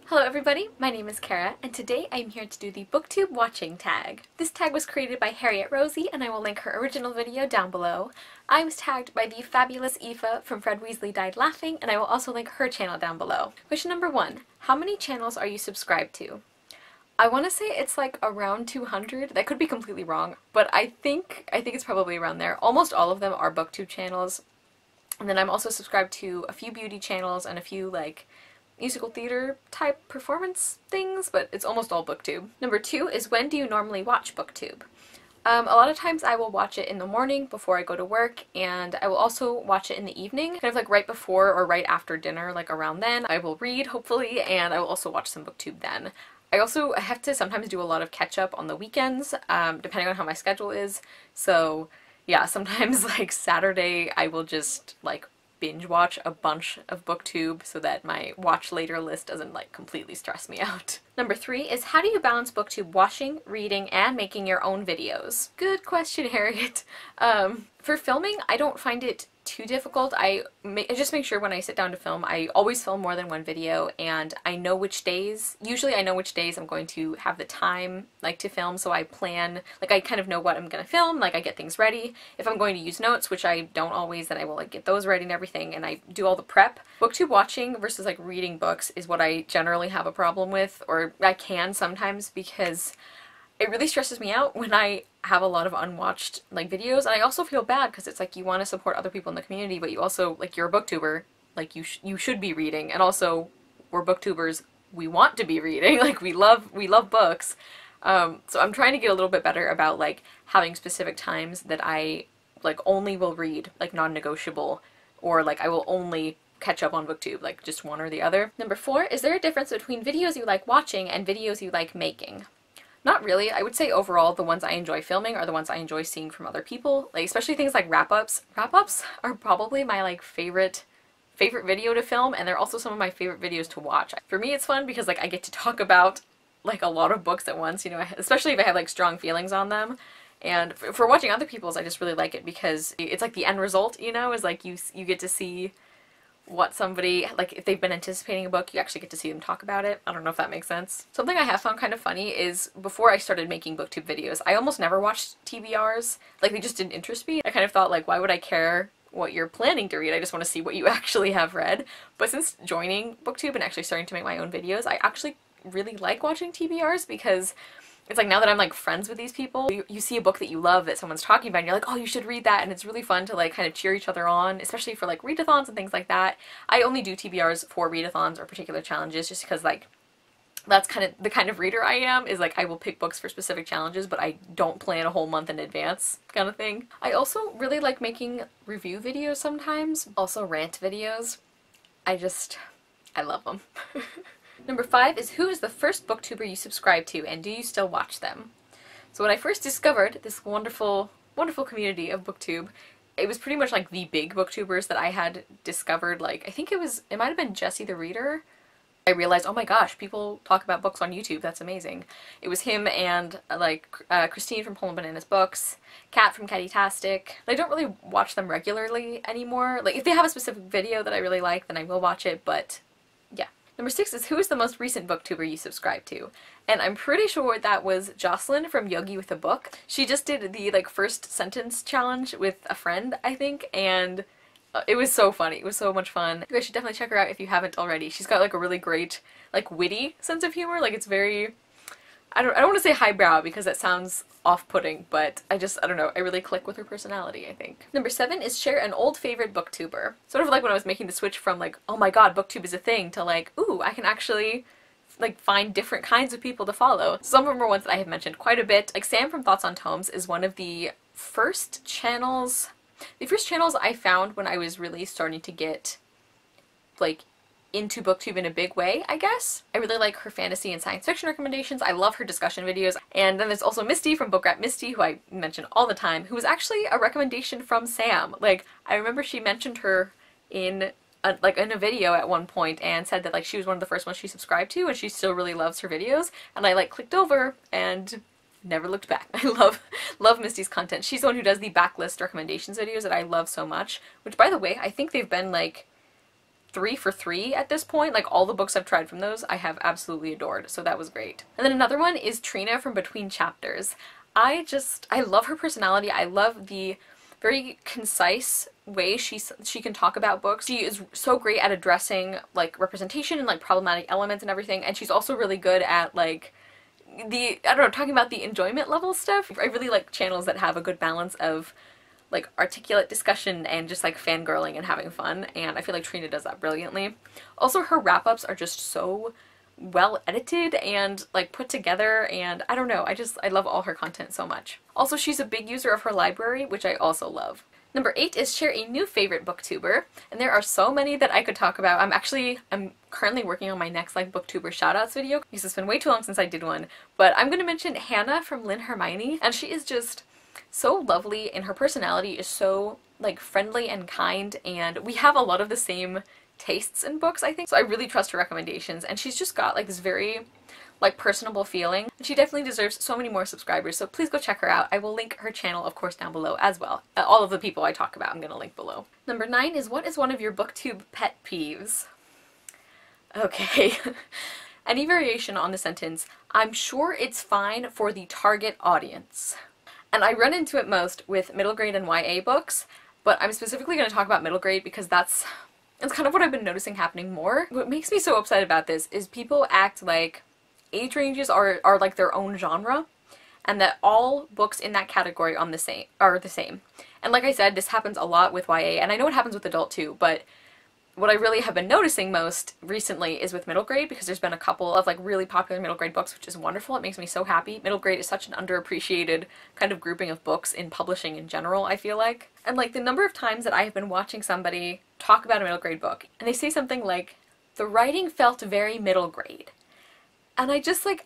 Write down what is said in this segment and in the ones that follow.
Hello everybody, my name is Kara, and today I'm here to do the BookTube Watching Tag. This tag was created by Harriet Rosie, and I will link her original video down below. I was tagged by the fabulous Aoife from Fred Weasley Died Laughing, and I will also link her channel down below. Question number 1. How many channels are you subscribed to? I want to say it's like around 200. That could be completely wrong, but I think it's probably around there. Almost all of them are BookTube channels, and then I'm also subscribed to a few beauty channels and a few like musical theater type performance things, but it's almost all BookTube. Number 2 is, when do you normally watch BookTube? A lot of times I will watch it in the morning before I go to work, and I will also watch it in the evening, kind of like right before or right after dinner, like around then. I will read, hopefully, and I will also watch some BookTube then. I have to sometimes do a lot of catch up on the weekends, depending on how my schedule is. So yeah, sometimes like Saturday I will just like binge watch a bunch of BookTube so that my watch later list doesn't like completely stress me out. Number 3 is, how do you balance BookTube watching, reading, and making your own videos? Good question, Harriet. For filming, I don't find it too difficult. I just make sure when I sit down to film, I always film more than one video, and I know which days, usually I know which days I'm going to have the time like to film, so I plan, like I kind of know what I'm gonna film, like I get things ready. If I'm going to use notes, which I don't always, then I will like get those ready and everything, and I do all the prep. BookTube watching versus like reading books is what I generally have a problem with, or I can sometimes, because it really stresses me out when I have a lot of unwatched like videos, and I also feel bad because it's like you want to support other people in the community, but you also, like, you're a booktuber, like you should be reading, and also we're booktubers, we want to be reading, like we love books. So I'm trying to get a little bit better about like having specific times that I like only will read, like non-negotiable, or like I will only catch up on BookTube, like just one or the other. Number 4, is there a difference between videos you like watching and videos you like making? Not really. I would say overall the ones I enjoy filming are the ones I enjoy seeing from other people, like especially things like wrap-ups. Wrap-ups are probably my like favorite video to film, and they're also some of my favorite videos to watch. For me it's fun because like I get to talk about like a lot of books at once, you know, especially if I have like strong feelings on them. And for watching other people's, I just really like it because it's like the end result, you know, is like you get to see what somebody, like if they've been anticipating a book, you actually get to see them talk about it. I don't know if that makes sense. Something I have found kind of funny is, before I started making BookTube videos, I almost never watched TBRs. Like, they just didn't interest me. I kind of thought, like, why would I care what you're planning to read? I just want to see what you actually have read. But since joining BookTube and actually starting to make my own videos, I actually really like watching TBRs, because it's like now that I'm like friends with these people, you see a book that you love that someone's talking about and you're like, oh, you should read that, and it's really fun to like kind of cheer each other on, especially for like readathons and things like that. I only do TBRs for readathons or particular challenges just because like that's kind of the kind of reader I am, is like I will pick books for specific challenges, but I don't plan a whole month in advance kind of thing. I also really like making review videos sometimes, also rant videos. I love them. Number 5 is, who is the first booktuber you subscribed to, and do you still watch them? So when I first discovered this wonderful community of BookTube, it was pretty much like the big booktubers that I had discovered. Like, I think it might have been Jesse the Reader. I realized, oh my gosh, people talk about books on YouTube, that's amazing. It was him and like Christine from Poem Bananas Books, Kat from Catty-tastic. I don't really watch them regularly anymore. Like, if they have a specific video that I really like, then I will watch it, but yeah. Number 6 is, who is the most recent booktuber you subscribed to? And I'm pretty sure that was Jocelyn from Yogi with a Book. She just did the like first sentence challenge with a friend, I think, and it was so funny. It was so much fun. You guys should definitely check her out if you haven't already. She's got like a really great, like witty sense of humor. Like, it's very, I don't want to say highbrow because that sounds off-putting, but I don't know, I really click with her personality, I think. Number 7 is, share an old favorite booktuber. Sort of like when I was making the switch from like, oh my god, BookTube is a thing, to like, ooh, I can actually like find different kinds of people to follow. Some of them are ones that I have mentioned quite a bit. Like Sam from Thoughts on Tomes is one of the first channels I found when I was really starting to get like into BookTube in a big way, I guess. I really like her fantasy and science fiction recommendations. I love her discussion videos. And then there's also Misty from Book Rat Misty, who I mention all the time, who was actually a recommendation from Sam. Like, I remember she mentioned her in a video at one point and said that like she was one of the first ones she subscribed to, and she still really loves her videos. And I like clicked over and never looked back. I love Misty's content. She's the one who does the backlist recommendations videos that I love so much, which, by the way, I think they've been like 3 for 3 at this point. Like all the books I've tried from those I have absolutely adored, so that was great. And then another one is Trina from Between Chapters. I love her personality. I love the very concise way she can talk about books. She is so great at addressing like representation and like problematic elements and everything, and she's also really good at like I don't know, talking about the enjoyment level stuff. I really like channels that have a good balance of like articulate discussion and just like fangirling and having fun, and I feel like Trina does that brilliantly. Also, her wrap-ups are just so well edited and like put together, and I don't know, I love all her content so much. Also, she's a big user of her library, which I also love. Number 8 is share a new favorite booktuber, and there are so many that I could talk about. I'm currently working on my next like booktuber shoutouts video because it's been way too long since I did one, but I'm gonna mention Hannah from Linh Hermione, and she is just so lovely, and her personality is so like friendly and kind, and we have a lot of the same tastes in books, I think, so I really trust her recommendations, and she's just got like this very like personable feeling. She definitely deserves so many more subscribers, so please go check her out. I will link her channel, of course, down below as well. All of the people I talk about I'm gonna link below. Number 9 is what is one of your booktube pet peeves? Okay. Any variation on the sentence, I'm sure it's fine for the target audience. And I run into it most with middle grade and YA books, but I'm specifically going to talk about middle grade because it's kind of what I've been noticing happening more. What makes me so upset about this is people act like age ranges are like their own genre, and that all books in that category are the same. And like I said, this happens a lot with YA, and I know it happens with adult too, but what I really have been noticing most recently is with middle grade, because there's been a couple of like really popular middle grade books, which is wonderful. It makes me so happy. Middle grade is such an underappreciated kind of grouping of books in publishing in general, I feel like. And like the number of times that I have been watching somebody talk about a middle grade book, and they say something like, the writing felt very middle grade. And I just like,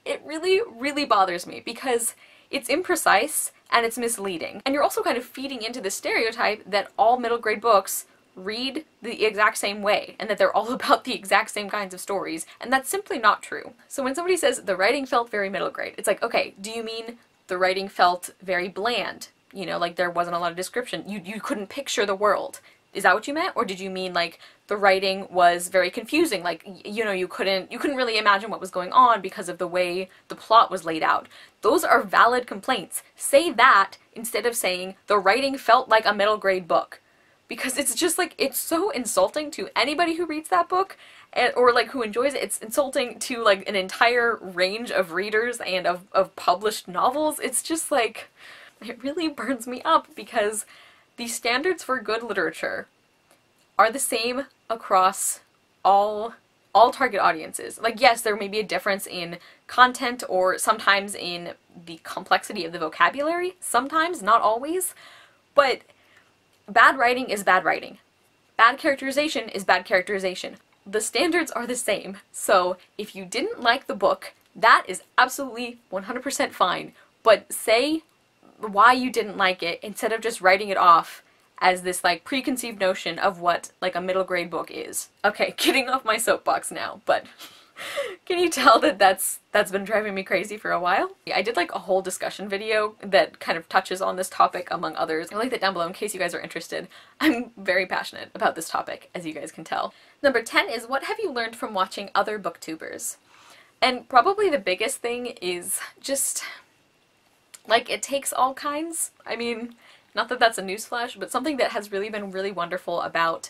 it really, really bothers me because it's imprecise and it's misleading. And you're also kind of feeding into the stereotype that all middle grade books read the exact same way and that they're all about the exact same kinds of stories, and that's simply not true. So when somebody says the writing felt very middle grade, it's like, okay, do you mean the writing felt very bland? You know, like there wasn't a lot of description. You couldn't picture the world. Is that what you meant? Or did you mean like the writing was very confusing, like, you know, you couldn't really imagine what was going on because of the way the plot was laid out? Those are valid complaints. Say that instead of saying the writing felt like a middle grade book. Because it's just like, it's so insulting to anybody who reads that book, or like who enjoys it. It's insulting to like an entire range of readers and of published novels. It's just like, it really burns me up because the standards for good literature are the same across all target audiences. Like, yes, there may be a difference in content or sometimes in the complexity of the vocabulary, sometimes, not always, but bad writing is bad writing. Bad characterization is bad characterization. The standards are the same. So if you didn't like the book, that is absolutely 100% fine. But say why you didn't like it instead of just writing it off as this like preconceived notion of what like a middle grade book is. Okay, getting off my soapbox now, but can you tell that that's been driving me crazy for a while? I did like a whole discussion video that kind of touches on this topic among others. I'll link that down below in case you guys are interested. I'm very passionate about this topic, as you guys can tell. Number 10 is what have you learned from watching other booktubers? And probably the biggest thing is just like, it takes all kinds. I mean, not that that's a newsflash, but something that has really been really wonderful about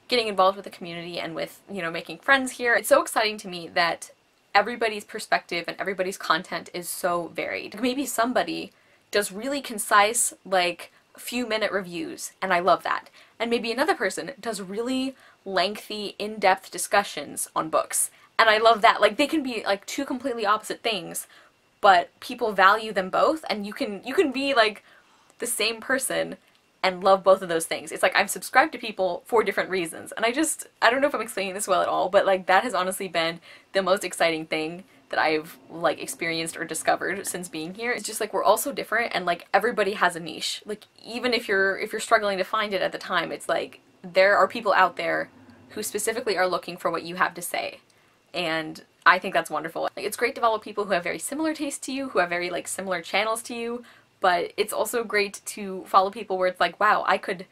getting involved with the community and with, you know, making friends here. It's so exciting to me that everybody's perspective and everybody's content is so varied. Maybe somebody does really concise, like, few-minute reviews, and I love that. And maybe another person does really lengthy, in-depth discussions on books, and I love that. Like, they can be, like, two completely opposite things, but people value them both, and you can be, like, the same person and love both of those things. It's like I'm subscribed to people for different reasons, and I don't know if I'm explaining this well at all, but like that has honestly been the most exciting thing that I've like experienced or discovered since being here. It's just like we're all so different, and like everybody has a niche. Like even if you're struggling to find it at the time, it's like there are people out there who specifically are looking for what you have to say, and I think that's wonderful. Like, it's great to follow people who have very similar tastes to you, who have very like similar channels to you, but it's also great to follow people where it's like, wow, I could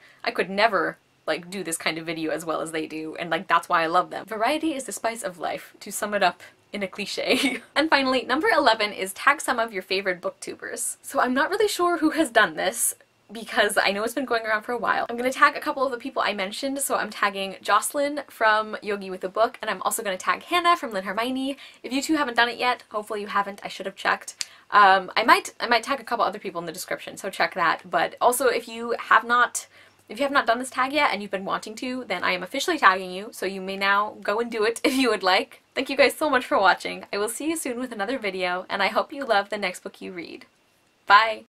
never like do this kind of video as well as they do, and like that's why I love them. Variety is the spice of life, to sum it up in a cliche. And finally, number 11 is tag some of your favorite booktubers. So I'm not really sure who has done this, because I know it's been going around for a while. I'm gonna tag a couple of the people I mentioned, so I'm tagging Dawson from Yogi with a Book, and I'm also gonna tag Hannah from Linh Hermione. If you two haven't done it yet, hopefully you haven't, I should have checked. I might tag a couple other people in the description, so check that. But also, if you have not done this tag yet and you've been wanting to, then I am officially tagging you, so you may now go and do it if you would like. Thank you guys so much for watching. I will see you soon with another video, and I hope you love the next book you read. Bye!